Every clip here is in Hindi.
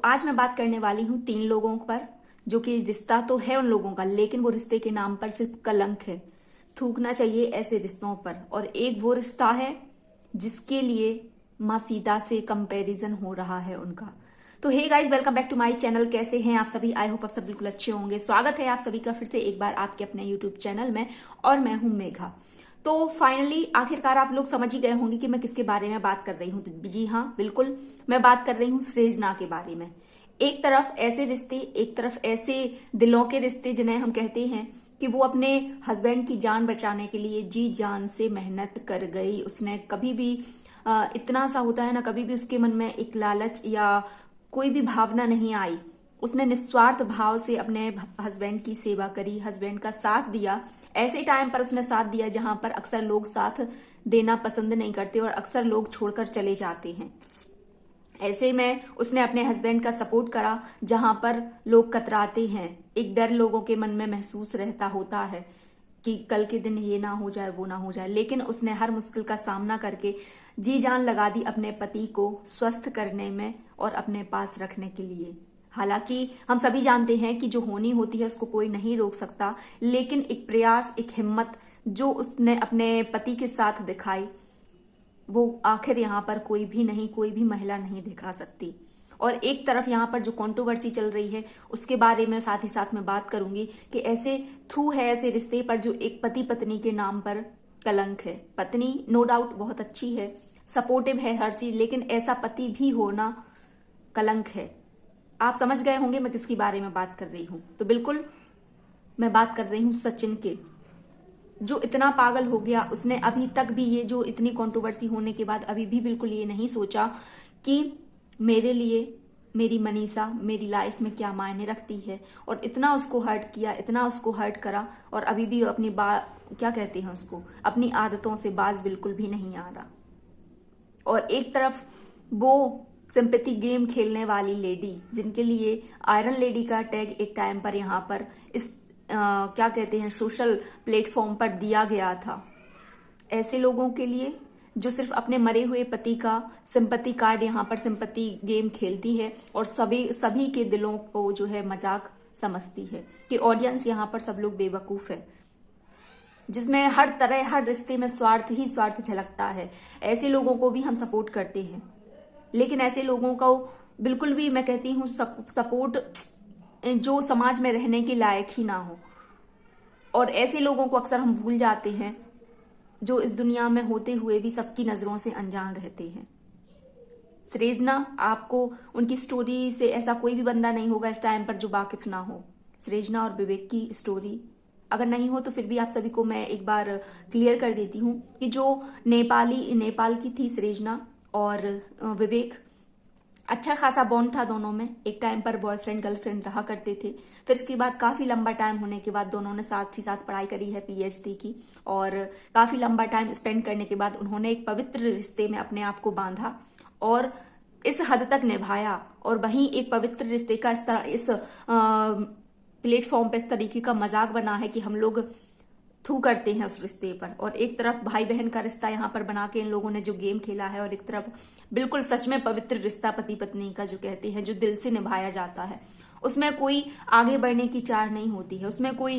आज मैं बात करने वाली हूँ 3 लोगों पर, जो कि रिश्ता तो है उन लोगों का, लेकिन वो रिश्ते के नाम पर सिर्फ कलंक है। थूकना चाहिए ऐसे रिश्तों पर। और एक वो रिश्ता है जिसके लिए माँ सीता से कंपैरिजन हो रहा है उनका। तो hey guys, welcome back to my channel. कैसे हैं आप सभी? आई होप आप सब बिल्कुल अच्छे होंगे। स्वागत है आप सभी का फिर से एक बार आपके अपने यूट्यूब चैनल में, और मैं हूं मेघा। तो फाइनली आखिरकार आप लोग समझ ही गए होंगे कि मैं किसके बारे में बात कर रही हूँ। तो जी हाँ, बिल्कुल मैं बात कर रही हूँ सृजना के बारे में। एक तरफ ऐसे रिश्ते, एक तरफ ऐसे दिलों के रिश्ते जिन्हें हम कहते हैं कि वो अपने हस्बैंड की जान बचाने के लिए जी जान से मेहनत कर गई। उसने कभी भी इतना सा होता है ना, कभी भी उसके मन में एक लालच या कोई भी भावना नहीं आई। उसने निस्वार्थ भाव से अपने हस्बैंड की सेवा करी, हस्बैंड का साथ दिया। ऐसे टाइम पर उसने साथ दिया जहां पर अक्सर लोग साथ देना पसंद नहीं करते और अक्सर लोग छोड़कर चले जाते हैं। ऐसे में उसने अपने हस्बैंड का सपोर्ट करा जहां पर लोग कतराते हैं। एक डर लोगों के मन में महसूस रहता होता है कि कल के दिन ये ना हो जाए, वो ना हो जाए, लेकिन उसने हर मुश्किल का सामना करके जी जान लगा दी अपने पति को स्वस्थ करने में और अपने पास रखने के लिए। हालांकि हम सभी जानते हैं कि जो होनी होती है उसको कोई नहीं रोक सकता, लेकिन एक प्रयास, एक हिम्मत जो उसने अपने पति के साथ दिखाई, वो आखिर यहाँ पर कोई भी नहीं, कोई भी महिला नहीं दिखा सकती। और एक तरफ यहाँ पर जो कंट्रोवर्सी चल रही है उसके बारे में साथ ही साथ मैं बात करूंगी कि ऐसे थू है ऐसे रिश्ते पर जो एक पति पत्नी के नाम पर कलंक है। पत्नी नो डाउट बहुत अच्छी है, सपोर्टिव है हर चीज, लेकिन ऐसा पति भी होना कलंक है। आप समझ गए होंगे मैं किसके बारे में बात कर रही हूं। तो बिल्कुल मैं बात कर रही हूं सचिन के, जो इतना पागल हो गया। उसने अभी तक भी, ये जो इतनी कंट्रोवर्सी होने के बाद, अभी भी बिल्कुल ये नहीं सोचा कि मेरे लिए मेरी मनीषा मेरी लाइफ में क्या मायने रखती है। और इतना उसको हर्ट किया, इतना उसको हर्ट करा, और अभी भी अपनी क्या कहते हैं उसको, अपनी आदतों से बाज बिल्कुल भी नहीं आ रहा। और एक तरफ वो सिंपैथी गेम खेलने वाली लेडी, जिनके लिए आयरन लेडी का टैग एक टाइम पर यहाँ पर इस क्या कहते हैं सोशल प्लेटफॉर्म पर दिया गया था। ऐसे लोगों के लिए जो सिर्फ अपने मरे हुए पति का सिंपैथी कार्ड यहाँ पर सिंपैथी गेम खेलती है और सभी के दिलों को जो है मजाक समझती है कि ऑडियंस यहाँ पर सब लोग बेवकूफ है, जिसमें हर तरह हर रिश्ते में स्वार्थ ही स्वार्थ झलकता है। ऐसे लोगों को भी हम सपोर्ट करते हैं, लेकिन ऐसे लोगों को बिल्कुल भी मैं कहती हूँ सपोर्ट जो समाज में रहने के लायक ही ना हो। और ऐसे लोगों को अक्सर हम भूल जाते हैं जो इस दुनिया में होते हुए भी सबकी नजरों से अनजान रहते हैं। सृजना, आपको उनकी स्टोरी से ऐसा कोई भी बंदा नहीं होगा इस टाइम पर जो वाकिफ ना हो। सृजना और विवेक की स्टोरी अगर नहीं हो तो फिर भी आप सभी को मैं एक बार क्लियर कर देती हूँ कि जो नेपाल की थी सृजना और विवेक, अच्छा खासा बॉन्ड था दोनों में। एक टाइम पर बॉयफ्रेंड गर्लफ्रेंड रहा करते थे। फिर इसके बाद काफी लंबा टाइम होने के बाद दोनों ने साथ ही साथ पढ़ाई करी है, पीएचडी की, और काफी लंबा टाइम स्पेंड करने के बाद उन्होंने एक पवित्र रिश्ते में अपने आप को बांधा और इस हद तक निभाया। और वहीं एक पवित्र रिश्ते का इस प्लेटफॉर्म पे इस तरीके का मजाक बना है कि हम लोग थू करते हैं उस रिश्ते पर। और एक तरफ भाई बहन का रिश्ता यहाँ पर बना के इन लोगों ने जो गेम खेला है, और एक तरफ बिल्कुल सच में पवित्र रिश्ता पति पत्नी का जो कहते हैं, जो दिल से निभाया जाता है, उसमें कोई आगे बढ़ने की चाह नहीं होती है, उसमें कोई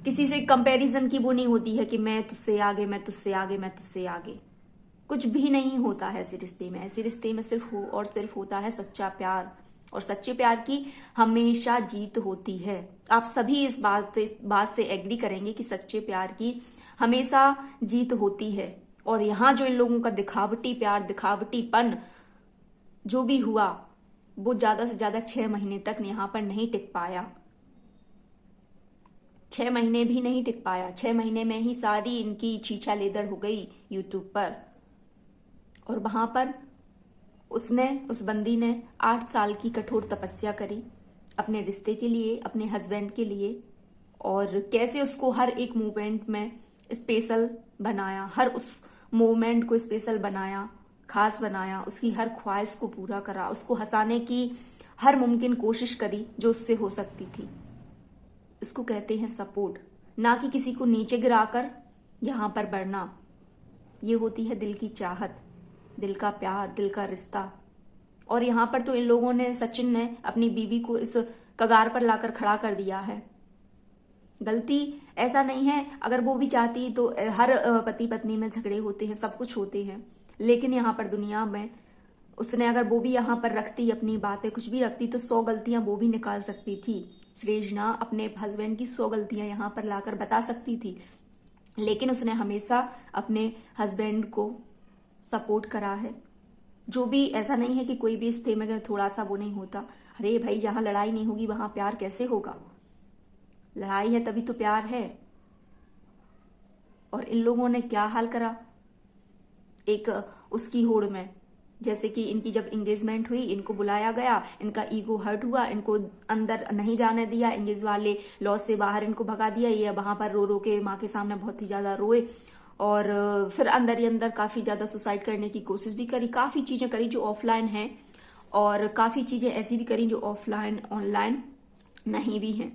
किसी से कंपैरिजन की वो नहीं होती है कि मैं तुझसे आगे, मैं तुझसे आगे, मैं तुझसे आगे। कुछ भी नहीं होता है ऐसे रिश्ते में। ऐसे रिश्ते में सिर्फ और सिर्फ होता है सच्चा प्यार, और सच्चे प्यार की हमेशा जीत होती है। आप सभी इस बात से एग्री करेंगे कि सच्चे प्यार की हमेशा जीत होती है। और यहाँ जो इन लोगों का दिखावटी प्यार, दिखावटीपन जो भी हुआ, वो ज्यादा से ज्यादा 6 महीने तक यहाँ पर नहीं टिक पाया। 6 महीने भी नहीं टिक पाया। 6 महीने में ही सारी इनकी छीछा लेदड़ हो गई यूट्यूब पर। और वहां पर उस बंदी ने 8 साल की कठोर तपस्या करी अपने रिश्ते के लिए, अपने हस्बैंड के लिए, और कैसे उसको हर एक मूवमेंट में स्पेशल बनाया, हर उस मूवमेंट को स्पेशल बनाया, खास बनाया, उसकी हर ख्वाहिश को पूरा करा, उसको हंसाने की हर मुमकिन कोशिश करी जो उससे हो सकती थी। इसको कहते हैं सपोर्ट, ना कि किसी को नीचे गिराकर यहां पर बढ़ना। ये होती है दिल की चाहत, दिल का प्यार, दिल का रिश्ता। और यहाँ पर तो इन लोगों ने, सचिन ने अपनी बीवी को इस कगार पर लाकर खड़ा कर दिया है। गलती ऐसा नहीं है, अगर वो भी चाहती तो हर पति पत्नी में झगड़े होते हैं, सब कुछ होते हैं, लेकिन यहाँ पर दुनिया में उसने अगर वो भी यहाँ पर रखती अपनी बातें, कुछ भी रखती, तो 100 गलतियां वो भी निकाल सकती थी। सृजना अपने हस्बैंड की 100 गलतियां यहाँ पर लाकर बता सकती थी, लेकिन उसने हमेशा अपने हस्बैंड को सपोर्ट करा है। जो भी, ऐसा नहीं है कि कोई भी रिश्ते में थोड़ा सा वो नहीं होता। अरे भाई, जहां लड़ाई नहीं होगी वहां प्यार कैसे होगा? लड़ाई है तभी तो प्यार है। और इन लोगों ने क्या हाल करा एक उसकी होड़ में, जैसे कि इनकी जब एंगेजमेंट हुई, इनको बुलाया गया, इनका ईगो हर्ट हुआ, इनको अंदर नहीं जाने दिया, एंगेज वाले लॉज से बाहर इनको भगा दिया। ये वहां पर रो रो के माँ के सामने बहुत ही ज्यादा रोए, और फिर अंदर ही अंदर काफी ज्यादा सुसाइड करने की कोशिश भी करी। काफी चीजें करी जो ऑफलाइन है, और काफी चीजें ऐसी भी करी जो ऑफलाइन ऑनलाइन नहीं भी हैं।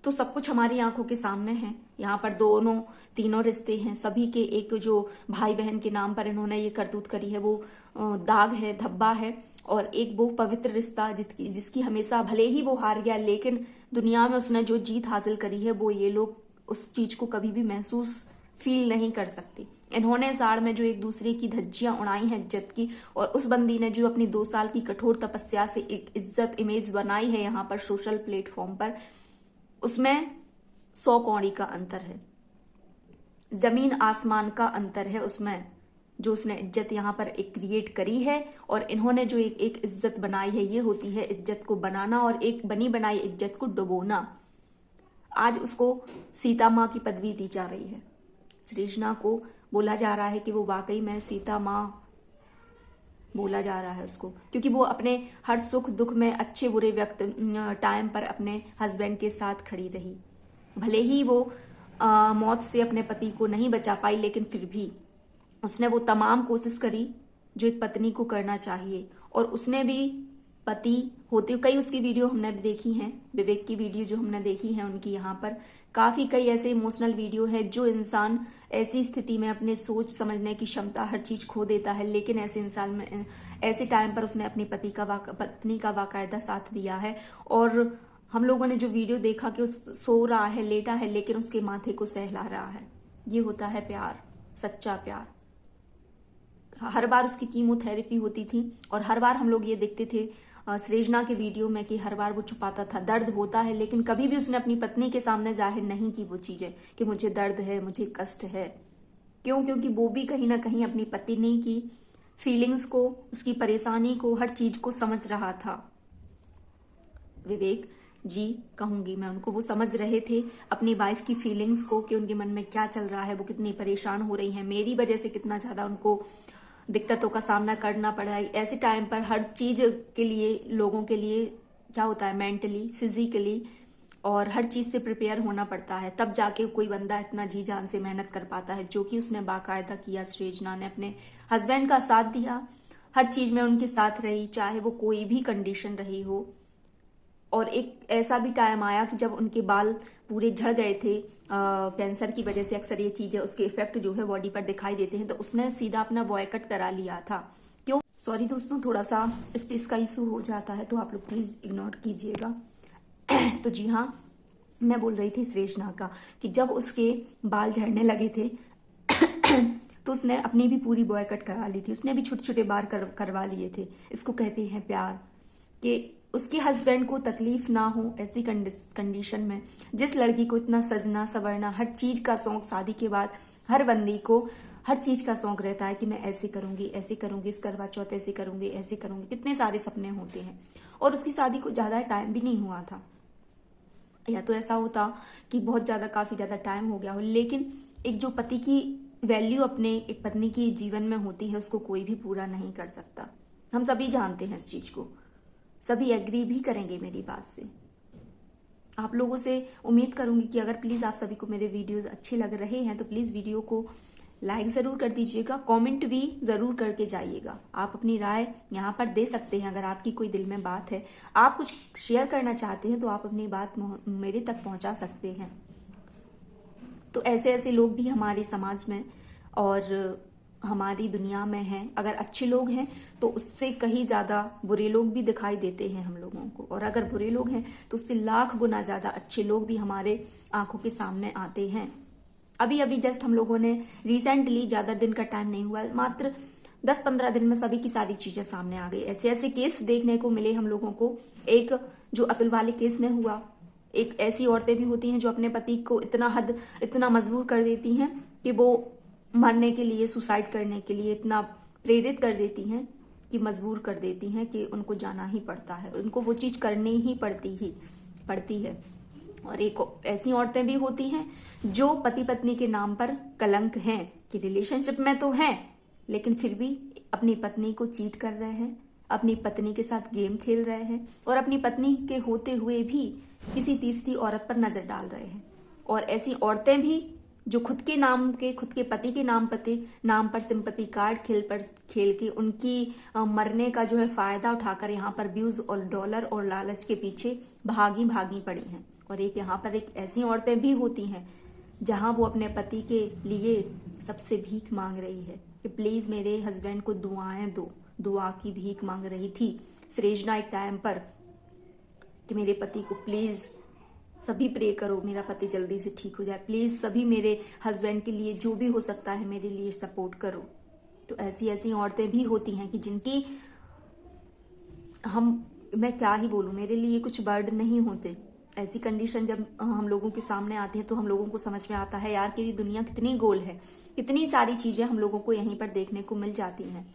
तो सब कुछ हमारी आंखों के सामने है। यहाँ पर दोनों तीनों रिश्ते हैं, सभी के एक जो भाई बहन के नाम पर इन्होंने ये करतूत करी है, वो दाग है, धब्बा है। और एक वो पवित्र रिश्ता जिसकी हमेशा, भले ही वो हार गया, लेकिन दुनिया में उसने जो जीत हासिल करी है, वो ये लोग उस चीज को कभी भी महसूस फील नहीं कर सकती। इन्होंने साड़ में जो एक दूसरे की धज्जियां उड़ाई हैं इज्जत की, और उस बंदी ने जो अपनी 2 साल की कठोर तपस्या से एक इज्जत इमेज बनाई है यहाँ पर सोशल प्लेटफॉर्म पर, उसमें 100 कौड़ी का अंतर है, जमीन आसमान का अंतर है उसमें। जो उसने इज्जत यहाँ पर एक क्रिएट करी है, और इन्होंने जो एक इज्जत बनाई है, ये होती है इज्जत को बनाना, और एक बनी बनाई इज्जत को डुबोना। आज उसको सीता माँ की पदवी दी जा रही है। सृजना को बोला जा रहा है कि वो वाकई में सीता माँ बोला जा रहा है उसको, क्योंकि वो अपने हर सुख दुख में, अच्छे बुरे वक्त टाइम पर अपने हस्बैंड के साथ खड़ी रही। भले ही वो मौत से अपने पति को नहीं बचा पाई, लेकिन फिर भी उसने वो तमाम कोशिश करी जो एक पत्नी को करना चाहिए। और उसने भी पति होते, कई उसकी वीडियो हमने भी देखी हैं, विवेक की वीडियो जो हमने देखी है उनकी, यहाँ पर काफी कई ऐसे इमोशनल वीडियो है जो इंसान ऐसी स्थिति में अपने सोच समझने की क्षमता, हर चीज खो देता है, लेकिन ऐसे इंसान में, ऐसे टाइम पर उसने अपनी पत्नी का बाकायदा साथ दिया है। और हम लोगों ने जो वीडियो देखा कि उस सो रहा है, लेटा है, लेकिन उसके माथे को सहला रहा है। ये होता है प्यार, सच्चा प्यार। हर बार उसकी कीमोथेरेपी होती थी, और हर बार हम लोग ये देखते थे सृजना के वीडियो में कि हर बार वो छुपाता था। दर्द होता है, लेकिन कभी भी उसने अपनी पत्नी के सामने जाहिर नहीं की वो चीजें कि मुझे दर्द है, मुझे कष्ट है। क्यों? क्योंकि वो भी कहीं ना कहीं अपनी पत्नी की फीलिंग्स को, उसकी परेशानी को, हर चीज को समझ रहा था। विवेक जी कहूंगी मैं उनको, वो समझ रहे थे अपनी वाइफ की फीलिंग्स को, कि उनके मन में क्या चल रहा है, वो कितनी परेशान हो रही हैं, मेरी वजह से कितना ज्यादा उनको दिक्कतों का सामना करना पड़ा है। ऐसे टाइम पर हर चीज के लिए, लोगों के लिए क्या होता है, मेंटली, फिजिकली और हर चीज से प्रिपेयर होना पड़ता है, तब जाके कोई बंदा इतना जी जान से मेहनत कर पाता है, जो कि उसने बाकायदा किया। सृजना ने अपने हस्बैंड का साथ दिया, हर चीज में उनके साथ रही, चाहे वो कोई भी कंडीशन रही हो। और एक ऐसा भी टाइम आया कि जब उनके बाल पूरे झड़ गए थे कैंसर की वजह से, अक्सर ये चीजें, उसके इफेक्ट जो है बॉडी पर दिखाई देते हैं, तो उसने सीधा अपना बॉयकट करा लिया था। क्यों? सॉरी दोस्तों, थोड़ा सा स्पेस का इशू हो जाता है, तो आप लोग प्लीज इग्नोर कीजिएगा। तो जी हाँ, मैं बोल रही थी सृजना का, कि जब उसके बाल झड़ने लगे थे तो उसने अपनी भी पूरी बॉयकट करा ली थी, उसने भी छोटे छोटे बाल करवा लिए थे। इसको कहते हैं प्यार, कि उसके हस्बैंड को तकलीफ ना हो ऐसी कंडीशन में। जिस लड़की को इतना सजना सवरना, हर चीज का शौक, शादी के बाद हर बंदी को हर चीज का शौक रहता है कि मैं ऐसे करूंगी, ऐसे करूंगी, इस करवा चौथ ऐसे करूंगी, ऐसे करूंगी, कितने सारे सपने होते हैं। और उसकी शादी को ज्यादा टाइम भी नहीं हुआ था, या तो ऐसा होता कि बहुत ज्यादा, काफी ज्यादा टाइम हो गया हो, लेकिन एक जो पति की वैल्यू अपने एक पत्नी की जीवन में होती है, उसको कोई भी पूरा नहीं कर सकता। हम सभी जानते हैं इस चीज को, सभी एग्री भी करेंगे मेरी बात से। आप लोगों से उम्मीद करूंगी कि अगर प्लीज आप सभी को मेरे वीडियोस अच्छे लग रहे हैं तो प्लीज वीडियो को लाइक जरूर कर दीजिएगा, कमेंट भी जरूर करके जाइएगा। आप अपनी राय यहाँ पर दे सकते हैं, अगर आपकी कोई दिल में बात है, आप कुछ शेयर करना चाहते हैं, तो आप अपनी बात मेरे तक पहुंचा सकते हैं। तो ऐसे ऐसे लोग भी हमारे समाज में और हमारी दुनिया में हैं, अगर अच्छे लोग हैं तो उससे कहीं ज्यादा बुरे लोग भी दिखाई देते हैं हम लोगों को, और अगर बुरे लोग हैं तो उससे लाख गुना ज्यादा अच्छे लोग भी हमारे आंखों के सामने आते हैं। अभी अभी जस्ट हम लोगों ने रिसेंटली, ज्यादा दिन का टाइम नहीं हुआ, मात्र 10-15 दिन में सभी की सारी चीजें सामने आ गई। ऐसे ऐसे केस देखने को मिले हम लोगों को। एक जो अतुल वाले केस में हुआ, एक ऐसी औरतें भी होती हैं जो अपने पति को इतना मजबूर कर देती हैं कि वो मरने के लिए, सुसाइड करने के लिए इतना प्रेरित कर देती हैं कि मजबूर कर देती हैं कि उनको जाना ही पड़ता है, उनको वो चीज करनी ही पड़ती है। और एक ऐसी औरतें भी होती हैं जो पति पत्नी के नाम पर कलंक हैं, कि रिलेशनशिप में तो हैं लेकिन फिर भी अपनी पत्नी को चीट कर रहे हैं, अपनी पत्नी के साथ गेम खेल रहे हैं, और अपनी पत्नी के होते हुए भी किसी तीसरी औरत पर नजर डाल रहे हैं। और ऐसी औरतें भी जो खुद के पति के नाम पर सिंपैथी कार्ड खेल के उनकी मरने का जो है फायदा उठाकर यहाँ पर व्यूज और डॉलर और लालच के पीछे भागी पड़ी हैं। और एक यहाँ पर एक ऐसी औरतें भी होती हैं जहां वो अपने पति के लिए सबसे भीख मांग रही है कि प्लीज मेरे हस्बैंड को दुआएं दो, दुआ की भीख मांग रही थी सृजना एक टाइम पर कि मेरे पति को प्लीज सभी प्रे करो, मेरा पति जल्दी से ठीक हो जाए, प्लीज सभी मेरे हस्बैंड के लिए जो भी हो सकता है मेरे लिए सपोर्ट करो। तो ऐसी औरतें भी होती हैं कि जिनकी मैं क्या ही बोलूं, मेरे लिए कुछ वर्ड नहीं होते। ऐसी कंडीशन जब हम लोगों के सामने आती है तो हम लोगों को समझ में आता है यार कि ये दुनिया कितनी गोल है, कितनी सारी चीजें हम लोगों को यहीं पर देखने को मिल जाती हैं।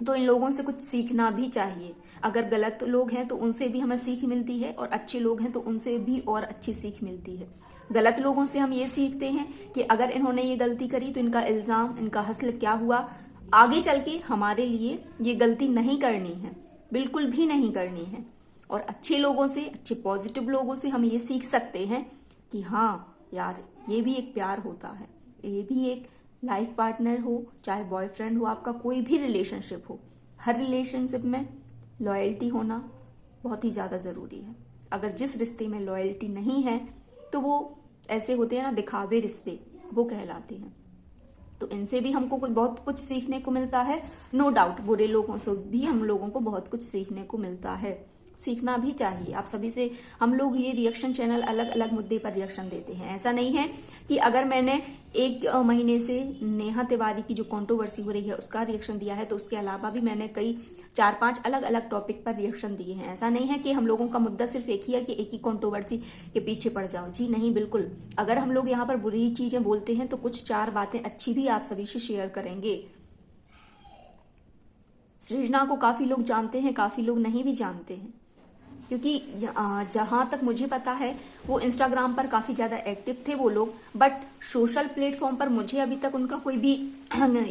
तो इन लोगों से कुछ सीखना भी चाहिए। अगर गलत लोग हैं तो उनसे भी हमें सीख मिलती है, और अच्छे लोग हैं तो उनसे भी और अच्छी सीख मिलती है। गलत लोगों से हम ये सीखते हैं कि अगर इन्होंने ये गलती करी तो इनका इल्जाम, इनका हस्ल क्या हुआ, आगे चल के हमारे लिए ये गलती नहीं करनी है, बिल्कुल भी नहीं करनी है। और अच्छे लोगों से, अच्छे पॉजिटिव लोगों से हम ये सीख सकते हैं कि हाँ यार, ये भी एक प्यार होता है, ये भी एक लाइफ पार्टनर हो, चाहे बॉयफ्रेंड हो, आपका कोई भी रिलेशनशिप हो, हर रिलेशनशिप में लॉयल्टी होना बहुत ही ज्यादा जरूरी है। अगर जिस रिश्ते में लॉयल्टी नहीं है तो वो ऐसे होते हैं ना, दिखावे रिश्ते, वो कहलाते हैं। तो इनसे भी हमको बहुत कुछ सीखने को मिलता है। नो डाउट बुरे लोगों से भी हम लोगों को बहुत कुछ सीखने को मिलता है, सीखना भी चाहिए। आप सभी से हम लोग ये रिएक्शन चैनल अलग अलग मुद्दे पर रिएक्शन देते हैं। ऐसा नहीं है कि अगर मैंने 1 महीने से नेहा तिवारी की जो कंट्रोवर्सी हो रही है उसका रिएक्शन दिया है तो उसके अलावा भी मैंने कई 4-5 अलग अलग टॉपिक पर रिएक्शन दिए हैं। ऐसा नहीं है कि हम लोगों का मुद्दा सिर्फ एक ही है कि एक ही कंट्रोवर्सी के पीछे पड़ जाओ। जी नहीं, बिल्कुल। अगर हम लोग यहाँ पर बुरी चीजें बोलते हैं तो कुछ 4 बातें अच्छी भी आप सभी से शेयर करेंगे। सृजना को काफी लोग जानते हैं, काफी लोग नहीं भी जानते हैं, क्योंकि जहां तक मुझे पता है वो इंस्टाग्राम पर काफी ज्यादा एक्टिव थे वो लोग, बट सोशल प्लेटफॉर्म पर मुझे अभी तक उनका कोई भी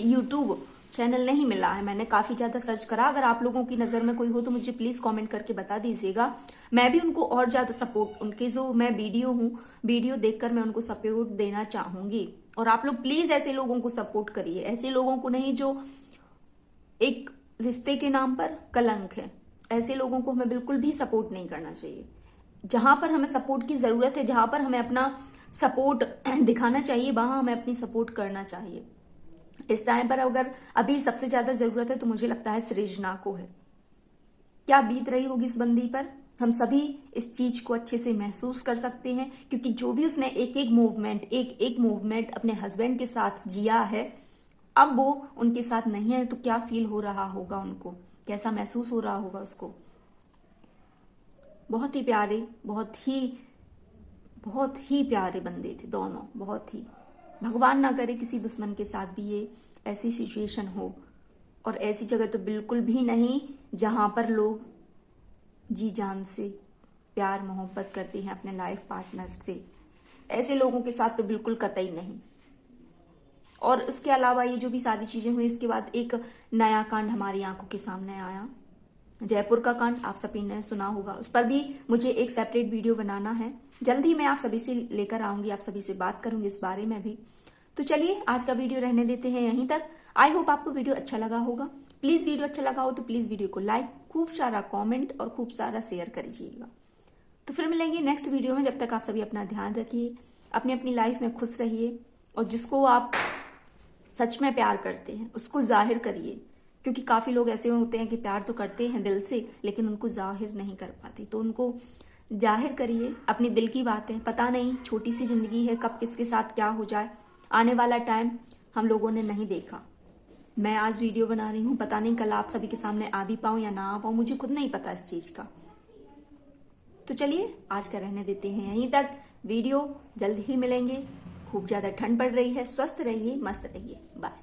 यूट्यूब चैनल नहीं मिला है। मैंने काफी ज्यादा सर्च करा। अगर आप लोगों की नजर में कोई हो तो मुझे प्लीज कमेंट करके बता दीजिएगा। मैं भी उनको और ज्यादा सपोर्ट, उनके जो मैं वीडियो देखकर मैं उनको सपोर्ट देना चाहूंगी। और आप लोग प्लीज ऐसे लोगों को सपोर्ट करिए, ऐसे लोगों को नहीं जो एक रिश्ते के नाम पर कलंक है। ऐसे लोगों को हमें बिल्कुल भी सपोर्ट नहीं करना चाहिए। जहां पर हमें सपोर्ट की जरूरत है, जहां पर हमें अपना सपोर्ट दिखाना चाहिए, वहां हमें अपनी सपोर्ट करना चाहिए। इस टाइम पर अगर अभी सबसे ज्यादा जरूरत है तो मुझे लगता है सृजना को है। क्या बीत रही होगी इस बंदी पर, हम सभी इस चीज को अच्छे से महसूस कर सकते हैं, क्योंकि जो भी उसने एक मूवमेंट अपने हस्बैंड के साथ जिया है, अब वो उनके साथ नहीं है तो क्या फील हो रहा होगा उनको, कैसा महसूस हो रहा होगा उसको। बहुत ही प्यारे, बहुत ही प्यारे बंदे थे दोनों, बहुत ही। भगवान ना करे किसी दुश्मन के साथ भी ये ऐसी सिचुएशन हो, और ऐसी जगह तो बिल्कुल भी नहीं जहां पर लोग जी जान से प्यार मोहब्बत करते हैं अपने लाइफ पार्टनर से। ऐसे लोगों के साथ तो बिल्कुल कतई नहीं। और इसके अलावा ये जो भी सारी चीजें हुई, इसके बाद एक नया कांड हमारी आंखों के सामने आया, जयपुर का कांड। आप सभी ने सुना होगा, उस पर भी मुझे एक सेपरेट वीडियो बनाना है। जल्द ही मैं आप सभी से लेकर आऊंगी, आप सभी से बात करूंगी इस बारे में भी। तो चलिए आज का वीडियो रहने देते हैं यहीं तक। आई होप आपको वीडियो अच्छा लगा होगा। प्लीज वीडियो अच्छा लगा हो तो प्लीज वीडियो को लाइक, खूब सारा कॉमेंट और खूब सारा शेयर करिएगा। तो फिर मिलेंगे नेक्स्ट वीडियो में। जब तक आप सभी अपना ध्यान रखिए, अपनी अपनी लाइफ में खुश रहिए, और जिसको आप सच में प्यार करते हैं उसको जाहिर करिए, क्योंकि काफी लोग ऐसे होते हैं कि प्यार तो करते हैं दिल से लेकिन उनको जाहिर नहीं कर पाते। तो उनको जाहिर करिए अपनी दिल की बातें। पता नहीं, छोटी सी जिंदगी है, कब किसके साथ क्या हो जाए, आने वाला टाइम हम लोगों ने नहीं देखा। मैं आज वीडियो बना रही हूं, पता नहीं कल आप सभी के सामने आ भी पाऊं या ना आ पाऊं, मुझे खुद नहीं पता इस चीज का। तो चलिए आज का रहने देते हैं यहीं तक। वीडियो जल्द ही मिलेंगे। खूब ज्यादा ठंड पड़ रही है, स्वस्थ रहिए, मस्त रहिए, बाय।